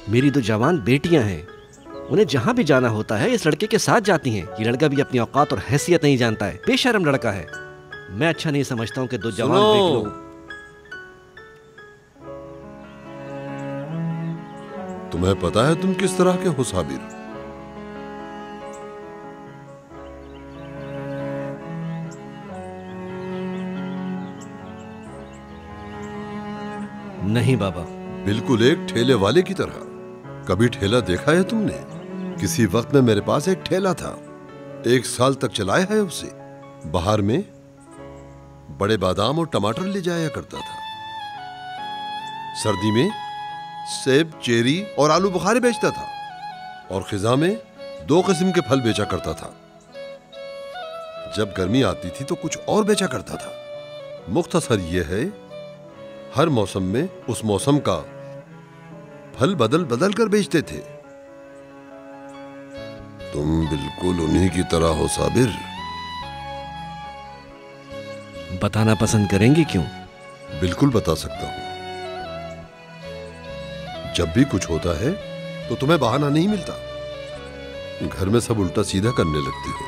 मेरी 2 जवान बेटियां हैं, उन्हें जहां भी जाना होता है इस लड़के के साथ जाती हैं। ये लड़का भी अपनी औकात और हैसियत नहीं जानता है, बेशर्म लड़का है। मैं अच्छा नहीं समझता हूँ कि 2 जवान बेटियों। तुम्हें पता है तुम किस तरह के हो साबिर? नहीं बाबा। बिल्कुल एक ठेले वाले की तरह। कभी ठेला देखा है तुमने? किसी वक्त में मेरे पास एक ठेला था, 1 साल तक चलाया है उसे। बाहर में बड़े बादाम और टमाटर ले जाया करता था। सर्दी में सेब, चेरी और आलू बुखारे बेचता था, और खिजा में 2 किस्म के फल बेचा करता था। जब गर्मी आती थी तो कुछ और बेचा करता था। मुख्तसर यह है, हर मौसम में उस मौसम का फल बदल बदल कर बेचते थे। तुम बिल्कुल उन्हीं की तरह हो साबिर। बताना पसंद करेंगे क्यों? बिल्कुल बता सकता हूं। जब भी कुछ होता है तो तुम्हें बहाना नहीं मिलता। घर में सब उल्टा सीधा करने लगती हो।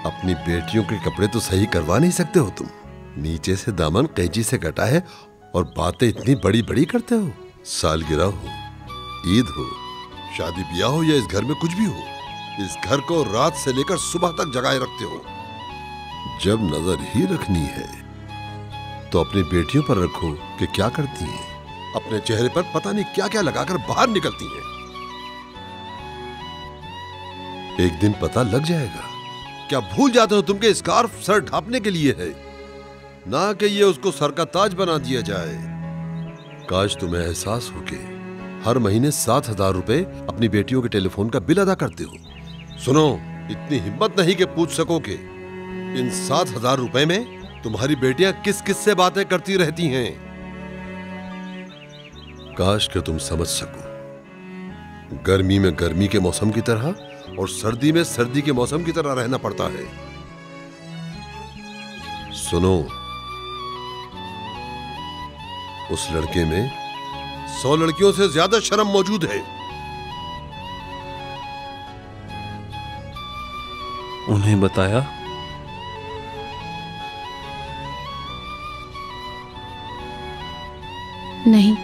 अपनी बेटियों के कपड़े तो सही करवा नहीं सकते हो तुम। नीचे से दामन कैंची से कटा है और बातें इतनी बड़ी बड़ी करते हो। सालगिरह हो, ईद हो, शादी ब्याह हो या इस घर में कुछ भी हो, इस घर को रात से लेकर सुबह तक जगाए रखते हो। जब नजर ही रखनी है तो अपनी बेटियों पर रखो कि क्या करती हैं। अपने चेहरे पर पता नहीं क्या क्या लगाकर बाहर निकलती हैं। एक दिन पता लग जाएगा। क्या भूल जाते हो तुम के स्कार्फ सर ढांपने के लिए है, ना कि ये उसको सर का ताज बना दिया जाए। काश तुम्हें एहसास हो कि हर महीने 7,000 रुपए अपनी बेटियों के टेलीफोन का बिल अदा करते हो। सुनो, इतनी हिम्मत नहीं कि पूछ सको कि इन 7,000 रुपए में तुम्हारी बेटियां किस किस से बातें करती रहती हैं। काश कि तुम समझ सको, गर्मी में गर्मी के मौसम की तरह और सर्दी में सर्दी के मौसम की तरह रहना पड़ता है। सुनो, उस लड़के में 100 लड़कियों से ज्यादा शर्म मौजूद है। उन्हें बताया? नहीं।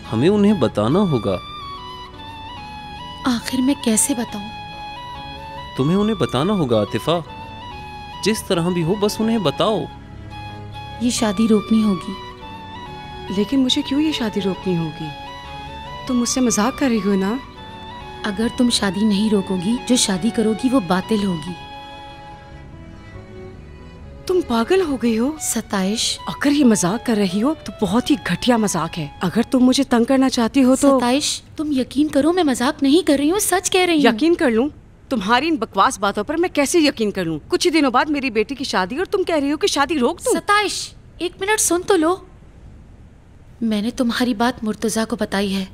हमें उन्हें बताना होगा। आखिर मैं कैसे बताऊं? तुम्हें उन्हें बताना होगा आतिफा। जिस तरह भी हो बस उन्हें बताओ। ये शादी रोकनी होगी। लेकिन मुझे क्यों ये शादी रोकनी होगी? तुम मुझसे मजाक कर रही हो ना? अगर तुम शादी नहीं रोकोगी, जो शादी करोगी वो बातिल होगी। तुम पागल हो गई हो सताइश। अगर ये मजाक कर रही हो तो बहुत ही घटिया मजाक है। अगर तुम मुझे तंग करना चाहती हो तो सताइश, तुम यकीन करो मैं मजाक नहीं कर रही हूँ, सच कह रही हूँ। यकीन कर लूं? तुम्हारी इन बकवास बातों पर मैं कैसे यकीन कर लूं? कुछ ही दिनों बाद मेरी बेटी की शादी और तुम कह रही हो कि शादी रोक दूं? सताइश, 1 मिनट सुन तो लो। मैंने तुम्हारी बात मुर्तजा को बताई है।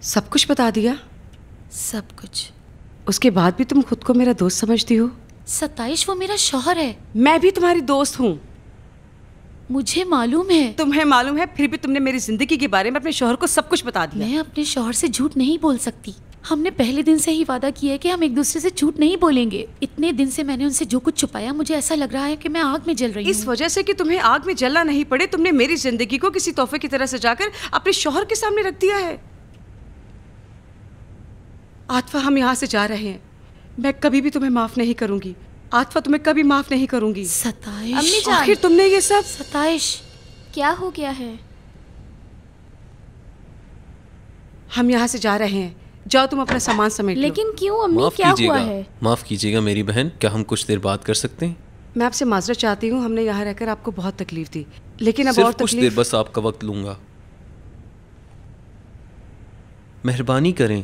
सब कुछ बता दिया? सब कुछ। उसके बाद भी तुम खुद को मेरा दोस्त समझती हो? सताइश, वो मेरा शौहर है। मैं भी तुम्हारी दोस्त हूँ। मुझे मालूम है। तुम्हें मालूम है, फिर भी तुमने मेरी जिंदगी के बारे में अपने शौहर को सब कुछ बता दिया। मैं अपने शौहर से झूठ नहीं बोल सकती। हमने पहले दिन से ही वादा किया है कि हम एक दूसरे से झूठ नहीं बोलेंगे। इतने दिन से मैंने उनसे जो कुछ छुपाया, मुझे ऐसा लग रहा है कि मैं आग में जल रही हूँ। इस वजह से कि तुम्हें आग में जलना नहीं पड़े, तुमने मेरी जिंदगी को किसी तोहफे की तरह सजाकर अपने शौहर के सामने रख दिया है। आतिफा, हम यहाँ से जा रहे हैं। मैं कभी भी तुम्हें माफ नहीं करूंगी। आतिफा, तुम्हें कभी माफ नहीं करूंगी। सताइश, अम्मी जान, आखिर तुमने ये सब। सताइश, क्या हो गया है? हम यहाँ से जा रहे हैं, जाओ तुम अपना सामान समेट लो। लेकिन क्यों अम्मी, माफ क्या हुआ कीजिएगा, है? माफ कीजिएगा मेरी बहन, क्या हम कुछ देर बात कर सकते हैं? मैं आपसे माजरत चाहती हूँ, हमने यहाँ रहकर आपको बहुत तकलीफ दी, लेकिन अब और सिर्फ कुछ देर बस आपका वक्त लूंगा। मेहरबानी करें।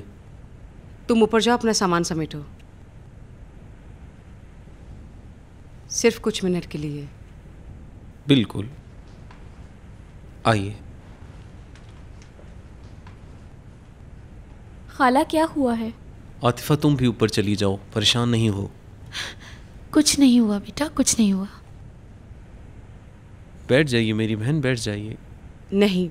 तुम ऊपर जाओ, अपना सामान समेटो, सिर्फ कुछ मिनट के लिए। बिल्कुल, आइए। खाला, क्या हुआ है? आतिफा, तुम भी ऊपर चली जाओ, परेशान नहीं हो। कुछ नहीं हुआ बेटा, कुछ नहीं हुआ। बैठ जाइए मेरी बहन, बैठ जाइए। नहीं,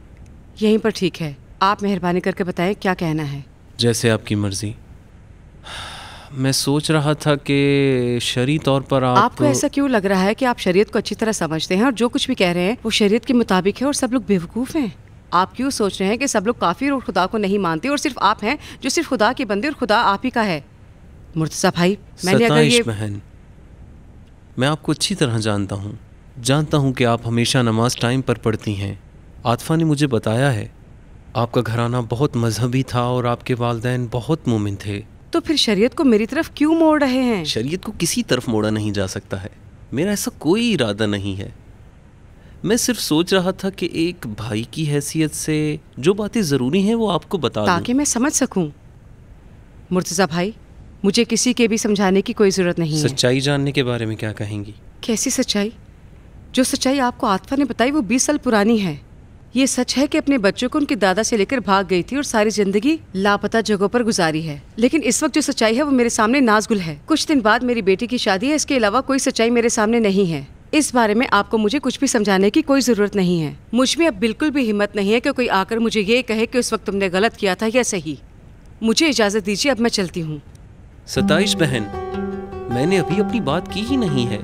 यहीं पर ठीक है। आप मेहरबानी करके बताएं क्या कहना है। जैसे आपकी मर्जी। मैं सोच रहा था कि शरई तौर पर आपको ऐसा क्यों लग रहा है कि आप शरीयत को अच्छी तरह समझते हैं और जो कुछ भी कह रहे हैं वो शरीयत के मुताबिक है और सब लोग बेवकूफ़ हैं? आप क्यों सोच रहे हैं कि सब लोग काफिर और खुदा को नहीं मानते और सिर्फ आप हैं जो सिर्फ खुदा के बंदे और खुदा आप ही का है? मुर्तज़ा भाई, मैंने अगर ये बहन, मैं आपको अच्छी तरह जानता हूँ कि आप हमेशा नमाज टाइम पर पढ़ती हैं। आतिफा ने मुझे बताया है आपका घराना बहुत मजहबी था और आपके वालिदैन बहुत मोमिन थे। तो फिर शरीयत को मेरी तरफ क्यों मोड़ रहे हैं? शरीयत को किसी तरफ मोड़ा नहीं जा सकता है। मेरा ऐसा कोई इरादा नहीं है। मैं सिर्फ सोच रहा था कि एक भाई की हैसियत से जो बातें ज़रूरी हैं वो आपको बता दूं, ताकि मैं समझ सकूं। मुर्तज़ा भाई, मुझे किसी के भी समझाने की कोई ज़रूरत नहीं है। सच्चाई जानने के बारे में क्या कहेंगी? कैसी सच्चाई? जो सच्चाई आपको आतिफा ने बताई वो 20 साल पुरानी है। ये सच है कि अपने बच्चों को उनके दादा से लेकर भाग गई थी और सारी जिंदगी लापता जगहों पर गुजारी है। लेकिन इस वक्त जो सच्चाई है वो मेरे सामने नाज़गुल है। कुछ दिन बाद मेरी बेटी की शादी है, इसके अलावा कोई सच्चाई मेरे सामने नहीं है। इस बारे में आपको मुझे कुछ भी समझाने की कोई ज़रूरत नहीं है। मुझ में अब बिल्कुल भी हिम्मत नहीं है कि कोई आकर मुझे ये कहे कि उस वक्त तुमने गलत किया था या सही। मुझे इजाज़त दीजिए, अब मैं चलती हूँ। सताइश बहन, मैंने अभी अपनी बात की ही नहीं है।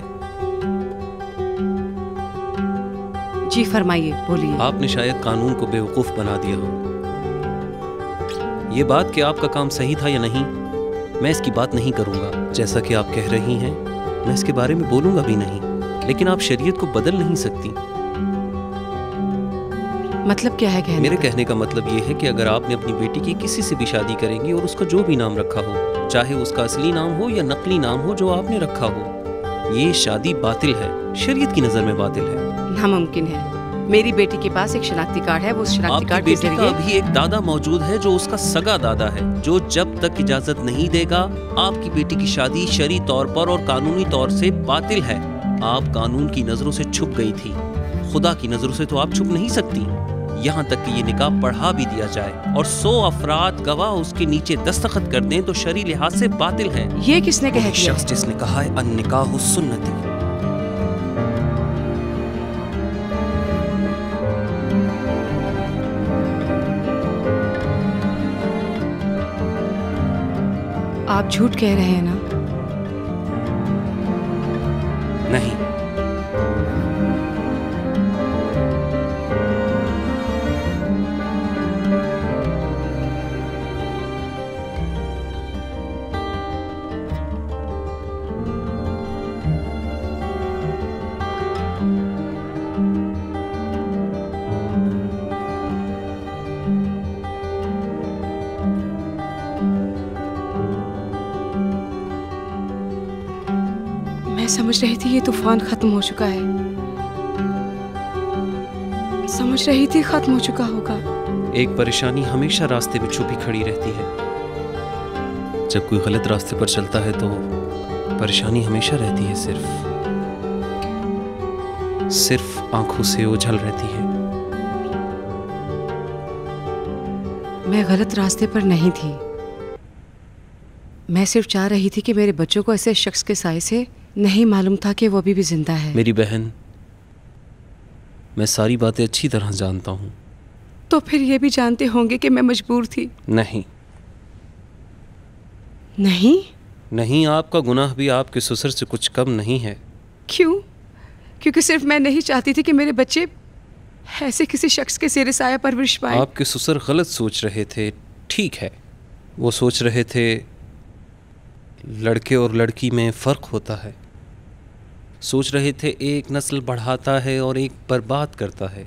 जी फरमाइए, बोलिए। आपने शायद कानून को बेवकूफ़ बना दिया हो। ये बात कि आपका काम सही था या नहीं, मैं इसकी बात नहीं करूँगा। जैसा कि आप कह रही हैं, मैं इसके बारे में बोलूँगा भी नहीं। लेकिन आप शरीयत को बदल नहीं सकती। मतलब क्या है कहने? मेरे कहने का मतलब ये है कि अगर आपने अपनी बेटी की किसी से भी शादी करेंगी और उसका जो भी नाम रखा हो, चाहे उसका असली नाम हो या नकली नाम हो जो आपने रखा हो, ये शादी बातिल है, शरीयत की नज़र में बातिल है। नामुमकिन है। मेरी बेटी के पास एक शनाख्ती कार्ड है, वो उस शनाख्ती कार्ड के जरिए अभी एक दादा मौजूद है जो उसका सगा दादा है, जो जब तक इजाजत नहीं देगा आपकी बेटी की शादी शरई तौर पर और कानूनी तौर से बातिल है। आप कानून की नजरों से छुप गई थी, खुदा की नजरों से तो आप छुप नहीं सकती। यहाँ तक कि ये निकाह पढ़ा भी दिया जाए और 100 अफराद गवाह उसके नीचे दस्तखत कर दें तो शरई लिहाज से बातिल है। ये किसने कह दिया? शख्स जिसने कहा है अन्निकाहु सुन्नती। आप झूठ कह रहे हैं ना? नहीं। समझ रही थी ये तूफान खत्म हो चुका है, समझ रही थी खत्म हो चुका होगा। एक परेशानी हमेशा रास्ते में छुपी खड़ी रहती है। जब कोई गलत रास्ते पर चलता है तो परेशानी हमेशा रहती है, सिर्फ आंखों से ओझल रहती है। मैं गलत रास्ते पर नहीं थी। मैं सिर्फ चाह रही थी कि मेरे बच्चों को ऐसे शख्स के साए से नहीं मालूम था कि वो अभी भी जिंदा है। मेरी बहन, मैं सारी बातें अच्छी तरह जानता हूँ। तो फिर ये भी जानते होंगे कि मैं मजबूर थी। नहीं नहीं नहीं, आपका गुनाह भी आपके ससुर से कुछ कम नहीं है। क्यों? क्योंकि सिर्फ मैं नहीं चाहती थी कि मेरे बच्चे ऐसे किसी शख्स के ज़ेरे साया परवरिश पाएं। आपके ससुर गलत सोच रहे थे। ठीक है, वो सोच रहे थे लड़के और लड़की में फ़र्क होता है। सोच रहे थे एक नस्ल बढ़ाता है और एक बर्बाद करता है।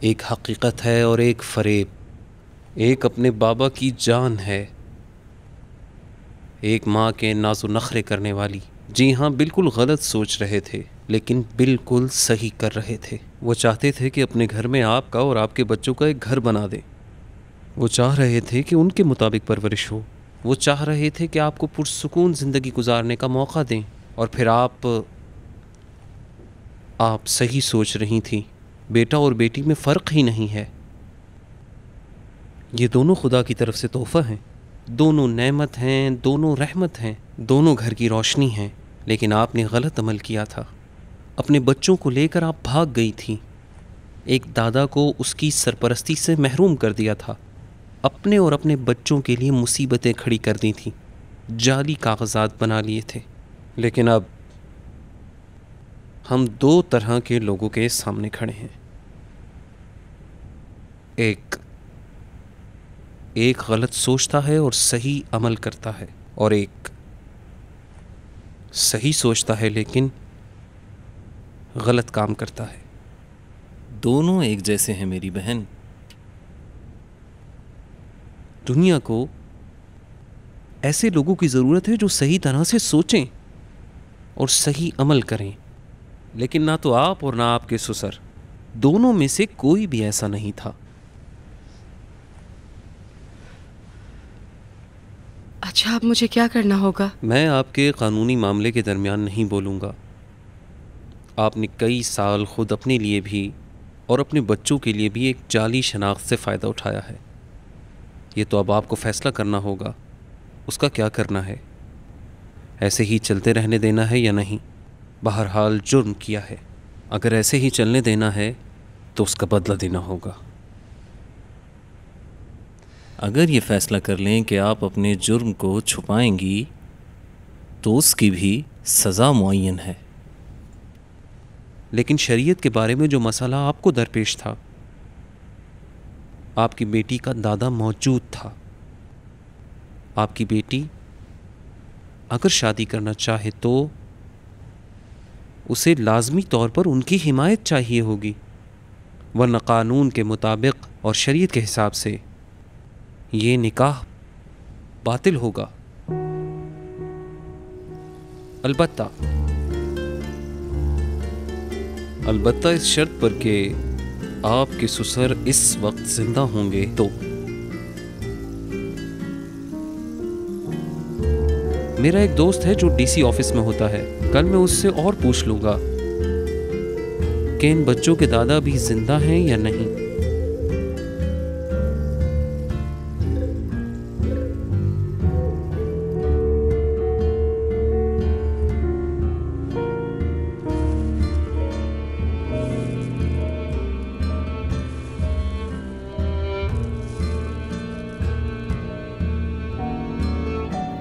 एक हकीकत है और एक फरेब। एक अपने बाबा की जान है, एक माँ के नाज़ो नखरे करने वाली। जी हाँ, बिल्कुल गलत सोच रहे थे लेकिन बिल्कुल सही कर रहे थे। वो चाहते थे कि अपने घर में आपका और आपके बच्चों का एक घर बना दें। वो चाह रहे थे कि उनके मुताबिक परवरिश हो। वो चाह रहे थे कि आपको पुरसुकून ज़िंदगी गुजारने का मौका दें। और फिर आप सही सोच रही थी। बेटा और बेटी में फ़र्क ही नहीं है। ये दोनों खुदा की तरफ से तोहफ़ा हैं, दोनों नेमत हैं, दोनों रहमत हैं, दोनों घर की रोशनी हैं। लेकिन आपने गलत अमल किया था। अपने बच्चों को लेकर आप भाग गई थी। एक दादा को उसकी सरपरस्ती से महरूम कर दिया था, अपने और अपने बच्चों के लिए मुसीबतें खड़ी कर दी थी, जाली कागजात बना लिए थे। लेकिन अब हम दो तरह के लोगों के सामने खड़े हैं। एक गलत सोचता है और सही अमल करता है, और एक सही सोचता है लेकिन गलत काम करता है। दोनों एक जैसे हैं मेरी बहन। दुनिया को ऐसे लोगों की ज़रूरत है जो सही तरह से सोचें और सही अमल करें, लेकिन ना तो आप और ना आपके ससुर, दोनों में से कोई भी ऐसा नहीं था। अच्छा, अब मुझे क्या करना होगा? मैं आपके कानूनी मामले के दरमियान नहीं बोलूँगा। आपने कई साल खुद अपने लिए भी और अपने बच्चों के लिए भी एक जाली शनाख्त से फ़ायदा उठाया है। ये तो अब आपको फ़ैसला करना होगा, उसका क्या करना है। ऐसे ही चलते रहने देना है या नहीं। बहरहाल जुर्म किया है, अगर ऐसे ही चलने देना है तो उसका बदला देना होगा। अगर ये फैसला कर लें कि आप अपने जुर्म को छुपाएंगी तो उसकी भी सज़ा मुअय्यन है। लेकिन शरीयत के बारे में जो मसला आपको दरपेश था, आपकी बेटी का दादा मौजूद था। आपकी बेटी अगर शादी करना चाहे तो उसे लाजमी तौर पर उनकी हिमायत चाहिए होगी, वरना कानून के मुताबिक और शरीयत के हिसाब से ये निकाह बातिल होगा। अलबत्ता इस शर्त पर कि आपके ससुर इस वक्त जिंदा होंगे तो। मेरा एक दोस्त है जो डीसी ऑफिस में होता है, कल मैं उससे और पूछ लूंगा कि इन बच्चों के दादा भी जिंदा हैं या नहीं।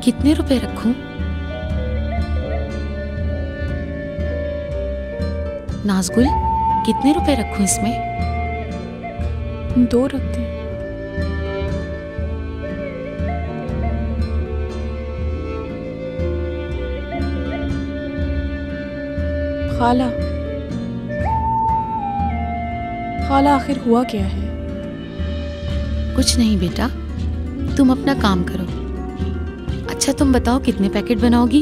कितने रुपए रखूं? नाज़गुल, कितने रुपए रखूं इसमें? 2 रखते हैं। खाला, आखिर हुआ क्या है? कुछ नहीं बेटा, तुम अपना काम करो। अच्छा तुम बताओ कितने पैकेट बनाओगी?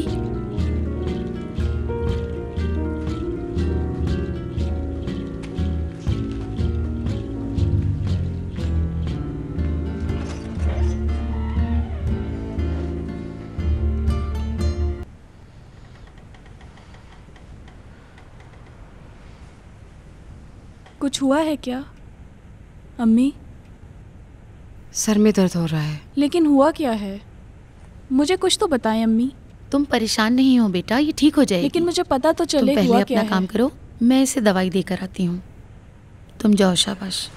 कुछ हुआ है क्या अम्मी? सर में दर्द हो रहा है। लेकिन हुआ क्या है? मुझे कुछ तो बताएं अम्मी। तुम परेशान नहीं हो बेटा, ये ठीक हो जाएगी। लेकिन मुझे पता तो चले तुम पहले हुआ अपना क्या काम है। करो, मैं इसे दवाई देकर आती हूँ। तुम जाओ, शाबाश।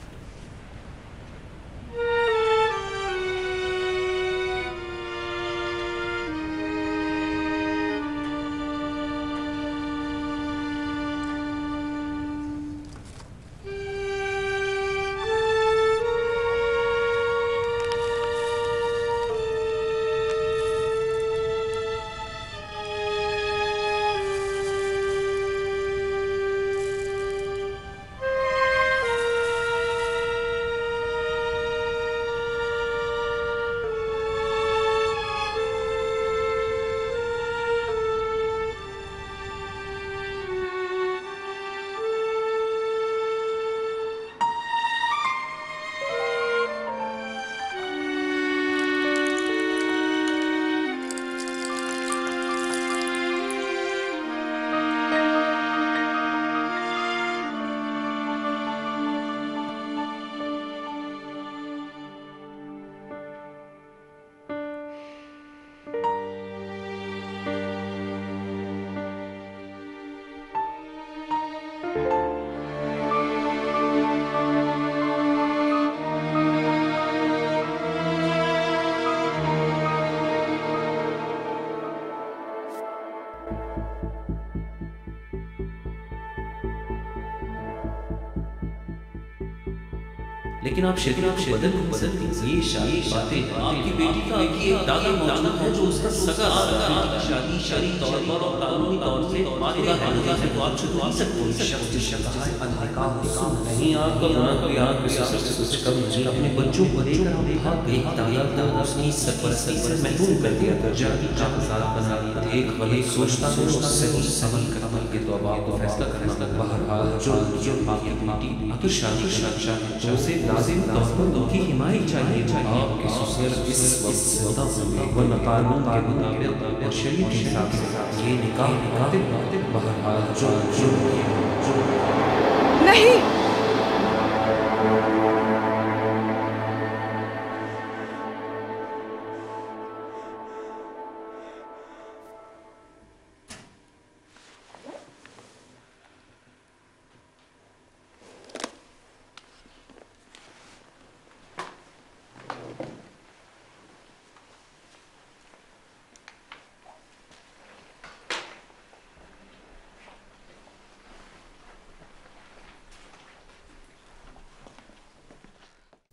लेकिन आप शरीर को बदल नहीं सकती। ये शादी बातें आपकी बेटी का आपकी एक दादा मौजूद है जो उसका सगा दादा शादी शरी तौर पर और कानूनी तौर से मातेगा है तो आप छुपा नहीं सकते। शख्स जिसने कहा है अनहका सुन नहीं आपका गुनाह कोई आप किसी से कुछ कम नहीं। अपने बच्चों को लेकर हम भाग गए। दादा उसकी सरपरस्ती से महरूम कर दिया था। जाति का आजाद बना दिया था। एक गलत सोचता है और सही समझ कर अमल के तो अब आपको फैसला करना लगा। बहरहाल जो आपकी बेटी की शादी शादी उसे लाजिम तौर पर उनकी हिमायत चाहिए। आपके ससुर इस वक्त सदा हुए वरना कानून के मुताबिक और शरीयत के हिसाब से ये निकाह वाजिब बहरहाल जो नहीं।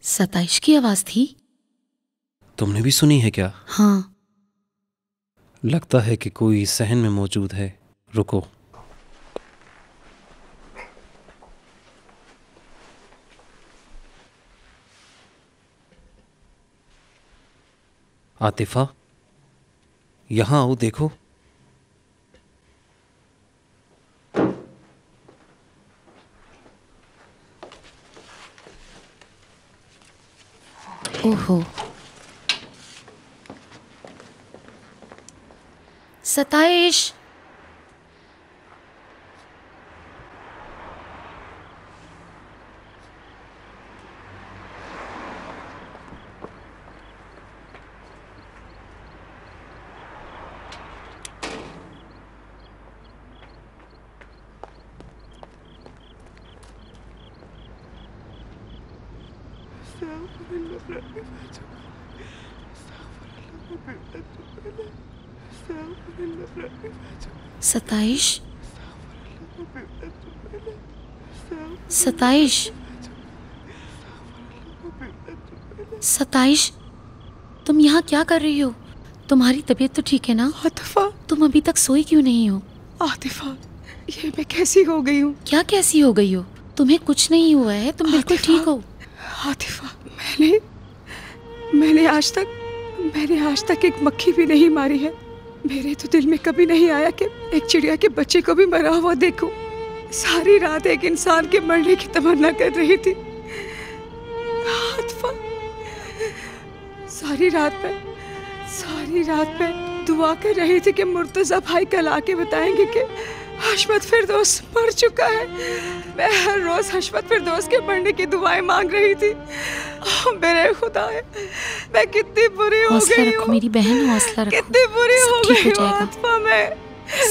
सताइश की आवाज थी। तुमने भी सुनी है क्या? हाँ। लगता है कि कोई सहन में मौजूद है। रुको। आतिफा, यहां आओ, देखो। ओहो, सताइश। सताइश, सताइश, सताइश, तुम यहाँ क्या कर रही हो? तुम्हारी तबीयत तो ठीक है ना? आतिफा, तुम अभी तक सोई क्यों नहीं हो? आतिफा, ये मैं कैसी हो गई हूँ? क्या कैसी हो गई हो? तुम्हें कुछ नहीं हुआ है, तुम बिल्कुल ठीक हो। आतिफा, मैंने आज तक एक मक्खी भी नहीं मारी है। मेरे तो दिल में कभी नहीं आया कि एक चिड़िया के बच्चे को भी मरा हुआ देखूं। सारी रात एक इंसान के मरने की तमन्ना कर रही थी। आतिफा, सारी रात में दुआ कर रही थी कि मुर्तजा भाई कल आके बताएंगे कि हशमत फिरदौस मर चुका है। मैं हर रोज हशमत फिरदौस के मरने की दुआएं मांग रही थी। मेरे खुदा है, मैं कितनी बुरी हो गई हूँ। मेरी बहन, हौसला रखो। कितनी बुरी हो गई हूँ आतिफा मैं।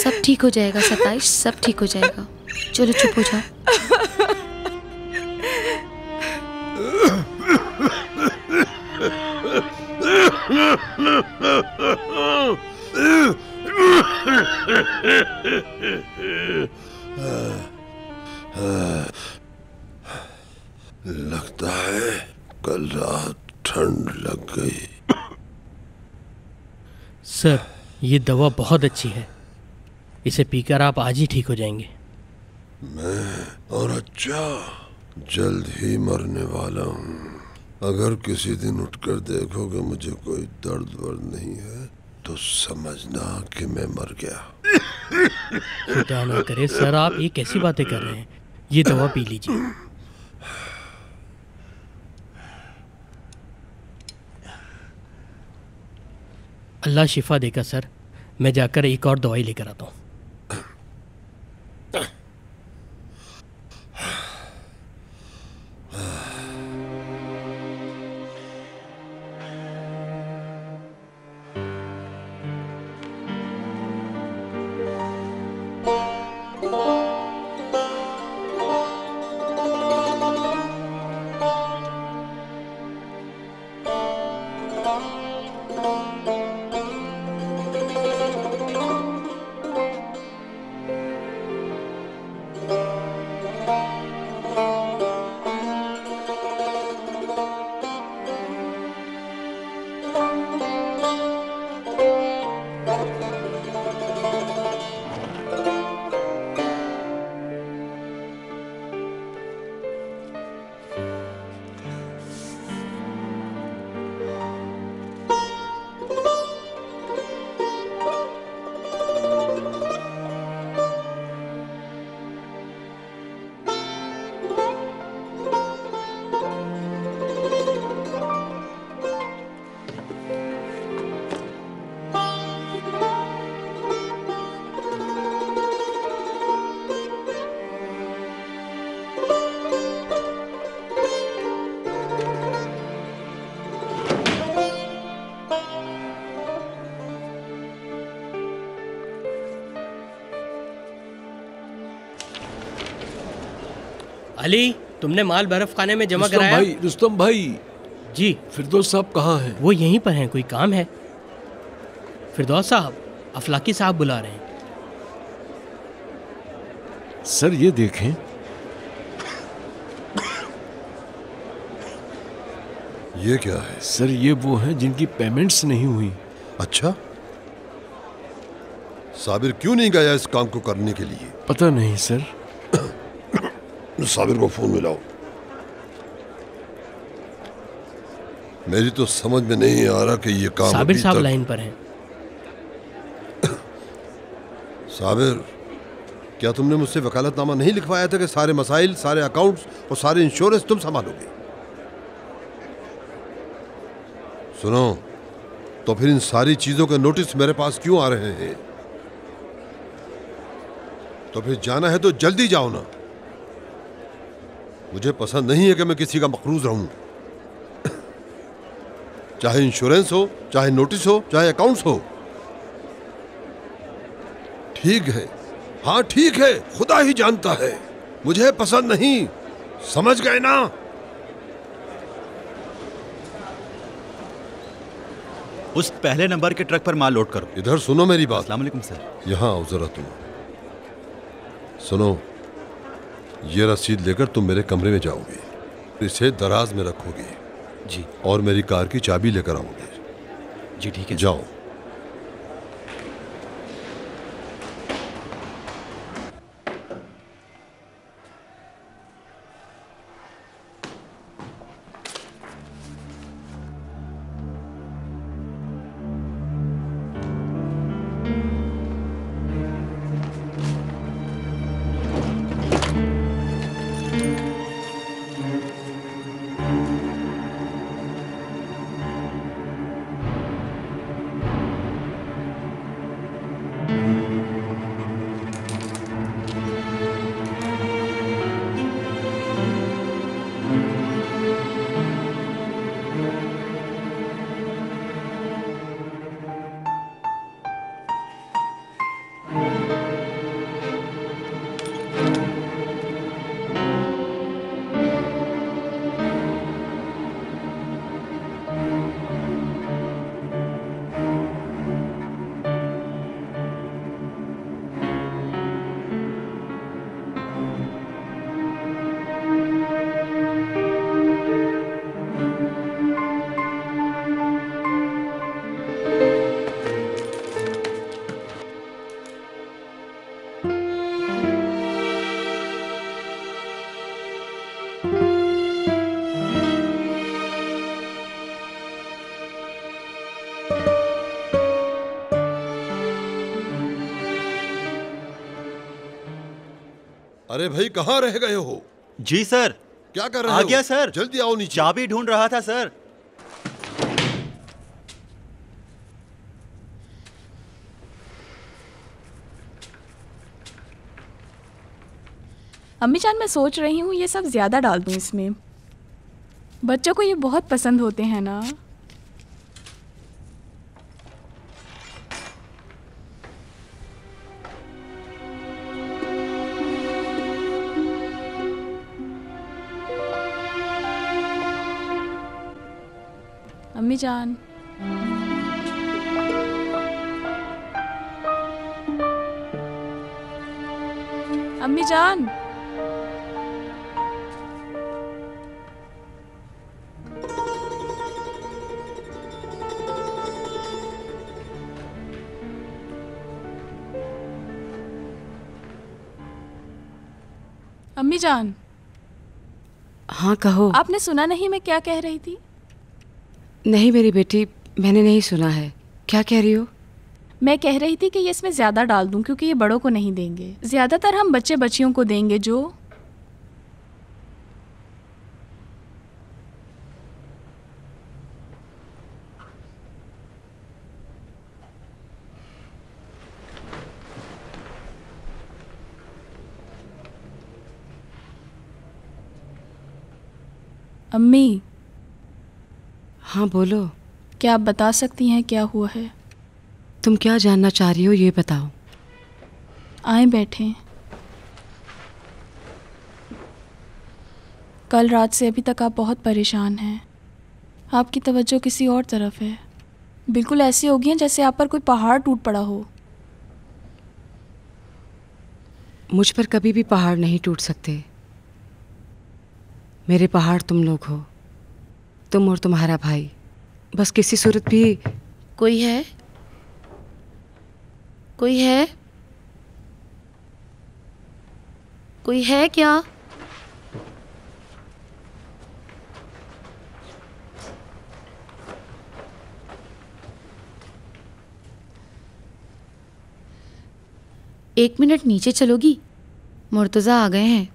सब ठीक हो जाएगा सताइश, सब ठीक हो जाएगा। चलो चुप हो जाओ। लगता है कल रात ठंड लग गई। सर, ये दवा बहुत अच्छी है, इसे पीकर आप आज ही ठीक हो जाएंगे। और अच्छा, जल्द ही मरने वाला हूँ। अगर किसी दिन उठकर देखोगे मुझे कोई दर्द वर्द नहीं है तो समझना कि मैं मर गया। खुदा ना करे सर, आप ये कैसी बातें कर रहे हैं? ये दवा पी लीजिए। अल्लाह शिफा देगा सर। मैं जाकर एक और दवाई लेकर आता हूँ। अली, तुमने माल बर्फ खाने में जमा कराया? रुस्तम भाई जी। फिरदौस साहब कहाँ हैं? वो यहीं पर हैं, कोई काम है? फिरदौस साहब, अफलाकी साहब बुला रहे हैं। सर ये देखें। ये क्या है? सर ये वो हैं जिनकी पेमेंट्स नहीं हुई। अच्छा, साबिर क्यों नहीं गया इस काम को करने के लिए? पता नहीं सर। साबिर को फोन मिलाओ। मेरी तो समझ में नहीं आ रहा कि ये काम साबिर साहब लाइन पर हैं। साबिर, क्या तुमने मुझसे वकालतनामा नहीं लिखवाया था कि सारे मसाइल, सारे अकाउंट्स और सारे इंश्योरेंस तुम संभालोगे? सुनो, तो फिर इन सारी चीजों के नोटिस मेरे पास क्यों आ रहे हैं? तो फिर जाना है तो जल्दी जाओ ना। मुझे पसंद नहीं है कि मैं किसी का मकरूज रहूं, चाहे इंश्योरेंस हो, चाहे नोटिस हो, चाहे अकाउंट्स हो। ठीक है, हाँ ठीक है, खुदा ही जानता है, मुझे पसंद नहीं, समझ गए ना? उस पहले नंबर के ट्रक पर माल लोड करो। इधर सुनो मेरी बात। अस्सलाम वालेकुम सर। यहाँ आओ जरा तुम। सुनो, ये रसीद लेकर तुम मेरे कमरे में जाओगे, इसे दराज में रखोगे जी, और मेरी कार की चाबी लेकर आओगे। जी ठीक है। जाओ। अरे भाई, कहाँ रह गए हो? जी सर। क्या कर रहे हो? आ गया सर। जल्दी आओ नीचे। चाबी ढूंढ रहा था सर। अम्मी जान, मैं सोच रही हूँ ये सब ज़्यादा डाल दूँ इसमें। बच्चों को ये बहुत पसंद होते हैं ना। अम्मी जान, अम्मी जान, अम्मी जान। हाँ कहो। आपने सुना नहीं मैं क्या कह रही थी? नहीं मेरी बेटी, मैंने नहीं सुना है। क्या कह रही हो? मैं कह रही थी कि ये इसमें ज़्यादा डाल दूं क्योंकि ये बड़ों को नहीं देंगे, ज़्यादातर हम बच्चे बच्चियों को देंगे जो अम्मी। हाँ बोलो। क्या आप बता सकती हैं क्या हुआ है? तुम क्या जानना चाह रही हो ये बताओ। आए बैठें। कल रात से अभी तक आप बहुत परेशान हैं। आपकी तवज्जो किसी और तरफ है। बिल्कुल ऐसी होगी हैं जैसे आप पर कोई पहाड़ टूट पड़ा हो। मुझ पर कभी भी पहाड़ नहीं टूट सकते। मेरे पहाड़ तुम लोग हो, तुम और तुम्हारा भाई। बस किसी सूरत भी कोई है? कोई है? कोई है क्या? एक मिनट नीचे चलोगी? मुर्तज़ा आ गए हैं।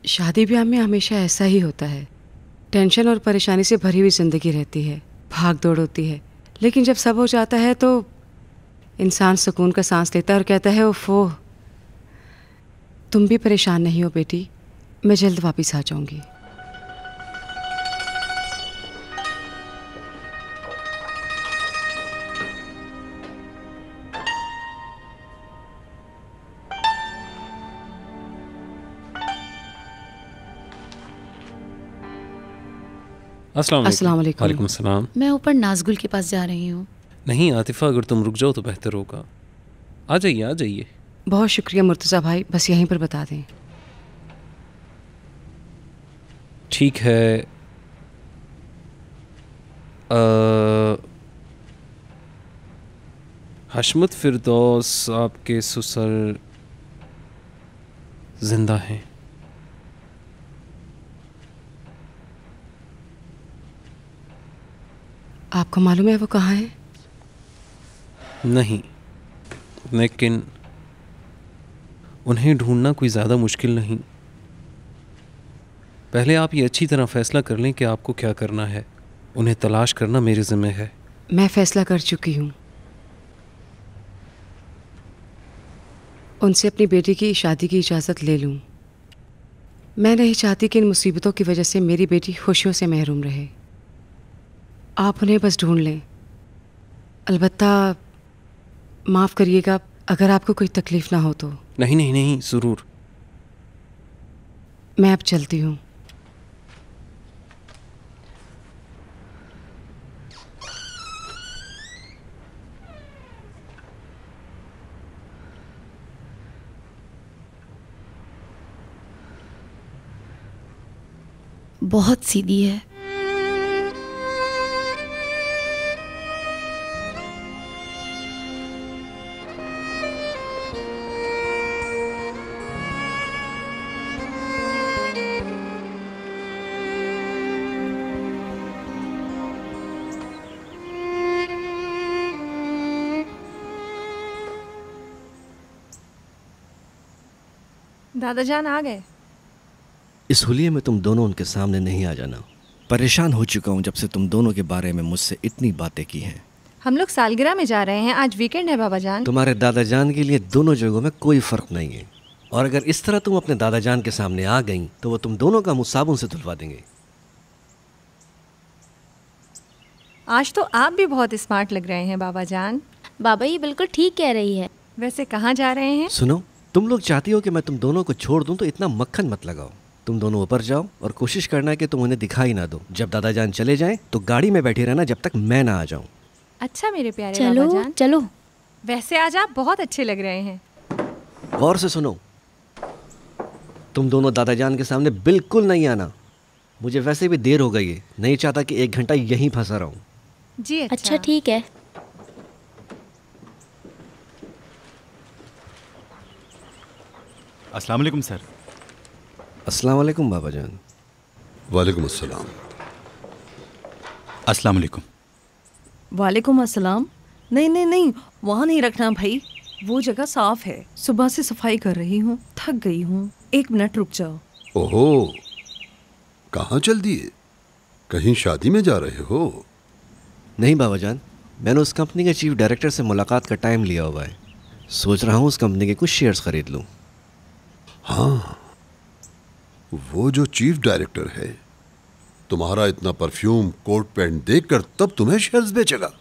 शादी ब्याह में हमेशा ऐसा ही होता है। टेंशन और परेशानी से भरी हुई जिंदगी रहती है, भाग दौड़ होती है, लेकिन जब सब हो जाता है तो इंसान सुकून का सांस लेता है और कहता है ओफो। तुम भी परेशान नहीं हो बेटी, मैं जल्द वापस आ जाऊंगी। अस्सलाम वालेकुम। वालेकुम सलाम। मैं ऊपर नाजगुल के पास जा रही हूँ। नहीं आतिफा, अगर तुम रुक जाओ तो बेहतर होगा। आ जाइए आ जाइए। बहुत शुक्रिया मुर्तज़ा भाई, बस यहीं पर बता दें। ठीक है। हशमत फिरदौस आपके ससुर जिंदा हैं। आपको मालूम है वो कहाँ है? नहीं, लेकिन उन्हें ढूंढना कोई ज़्यादा मुश्किल नहीं। पहले आप ये अच्छी तरह फैसला कर लें कि आपको क्या करना है। उन्हें तलाश करना मेरे ज़िम्मे है। मैं फैसला कर चुकी हूँ। उनसे अपनी बेटी की शादी की इजाज़त ले लूँ। मैं नहीं चाहती कि इन मुसीबतों की वजह से मेरी बेटी खुशियों से महरूम रहे। आप उन्हें बस ढूंढ लें। अलबत्ता माफ़ करिएगा अगर आपको कोई तकलीफ़ ना हो तो। नहीं नहीं नहीं, ज़रूर। मैं अब चलती हूँ। बहुत सीधी है। दादाजान आ गए। इस हुलिये में तुम दोनों उनके सामने नहीं आ जाना। परेशान हो चुका हूँ जब से तुम दोनों के बारे में मुझसे इतनी बातें की हैं। हम लोग सालगिरह में जा रहे हैं, आज वीकेंड है बाबा जान। तुम्हारे दादाजान के लिए दोनों जगहों में कोई फ़र्क नहीं है, और अगर इस तरह तुम अपने दादाजान के सामने आ गई तो वो तुम दोनों का मुँह साबुन से धुलवा देंगे। आज तो आप भी बहुत स्मार्ट लग रहे हैं बाबा जान। बाबा ये बिल्कुल ठीक कह रही है। वैसे कहाँ जा रहे हैं? सुनो, तुम लोग चाहती हो कि मैं तुम दोनों को छोड़ दूं तो इतना मक्खन मत लगाओ। तुम दोनों ऊपर जाओ और कोशिश करना है कि तुम उन्हें दिखाई ना दो। जब दादाजान चले जाएं तो गाड़ी में बैठे रहना जब तक मैं ना आ जाऊं। अच्छा मेरे प्यारे चलो बाबा जान। चलो। वैसे आज आप बहुत अच्छे लग रहे हैं। गौर से सुनो, तुम दोनों दादाजान के सामने बिल्कुल नहीं आना। मुझे वैसे भी देर हो गई है, नहीं चाहता कि 1 घंटा यहीं फंसा रहूं। जी अच्छा ठीक है। अस्सलाम वालेकुम सर। अस्सलाम वालेकुम बाबा जान। वालेकुम अस्सलाम। अस्सलाम वालेकुम। वालेकुम अस्सलाम। नहीं नहीं नहीं, वहाँ नहीं रखना भाई, वो जगह साफ है। सुबह से सफाई कर रही हूँ, थक गई हूँ। 1 मिनट रुक जाओ। ओहो, कहाँ चल दिए? कहीं शादी में जा रहे हो? नहीं बाबा जान, मैंने उस कंपनी के चीफ डायरेक्टर से मुलाकात का टाइम लिया हुआ है। सोच रहा हूँ उस कंपनी के कुछ शेयर्स खरीद लूँ। हाँ, वो जो चीफ डायरेक्टर है, तुम्हारा इतना परफ्यूम कोट पैंट देखकर तब तुम्हें शेयर्स बेचेगा।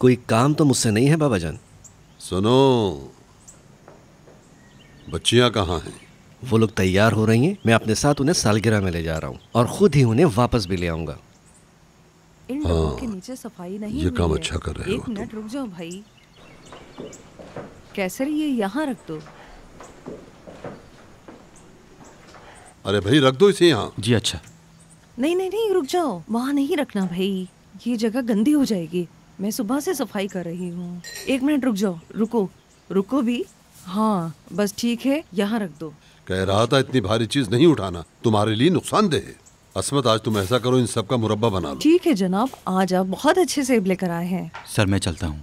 कोई काम तो मुझसे नहीं है बाबा जान। सुनो, बच्चियां कहाँ हैं? वो लोग तैयार हो रही हैं। मैं अपने साथ उन्हें सालगिरह में ले जा रहा हूँ और खुद ही उन्हें वापस भी ले आऊंगा। इन डब्बों के नीचे सफाई नहीं ये हुई काम है। अच्छा कर रहे हो एक मिनट रुक जाओ भाई। कैसर ये यहाँ रख दो। अरे भाई रख दो इसे यहाँ। जी अच्छा। नहीं नहीं नहीं रुक जाओ, वहाँ नहीं रखना भाई, ये जगह गंदी हो जाएगी। मैं सुबह से सफाई कर रही हूँ। एक मिनट रुक जाओ, रुको रुको भी। हाँ बस ठीक है, यहाँ रख दो। कह रहा था इतनी भारी चीज नहीं उठाना, तुम्हारे लिए नुकसानदेह है। असमत आज तुम ऐसा करो, इन सब का मुरब्बा बना लो। ठीक है जनाब, आज आप बहुत अच्छे सेब लेकर आए हैं। सर मैं चलता हूँ।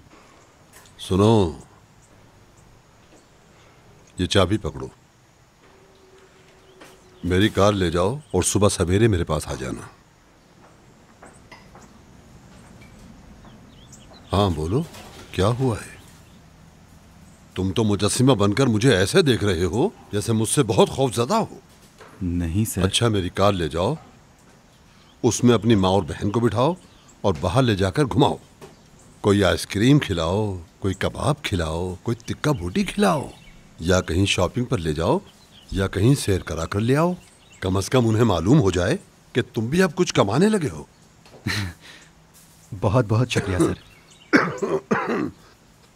सुनो, ये चाबी पकड़ो, मेरी कार ले जाओ और सुबह सवेरे मेरे पास आ जाना। हाँ बोलो, क्या हुआ है? तुम तो मुजस्सिमा बनकर मुझे ऐसे देख रहे हो जैसे मुझसे बहुत खौफजदा हो। नहीं सर। अच्छा मेरी कार ले जाओ, उसमें अपनी माँ और बहन को बिठाओ और बाहर ले जाकर घुमाओ। कोई आइसक्रीम खिलाओ, कोई कबाब खिलाओ, कोई तिक्का बोटी खिलाओ, या कहीं शॉपिंग पर ले जाओ, या कहीं सैर करा कर ले आओ। कम से कम उन्हें मालूम हो जाए कि तुम भी अब कुछ कमाने लगे हो। बहुत बहुत शुक्रिया सर।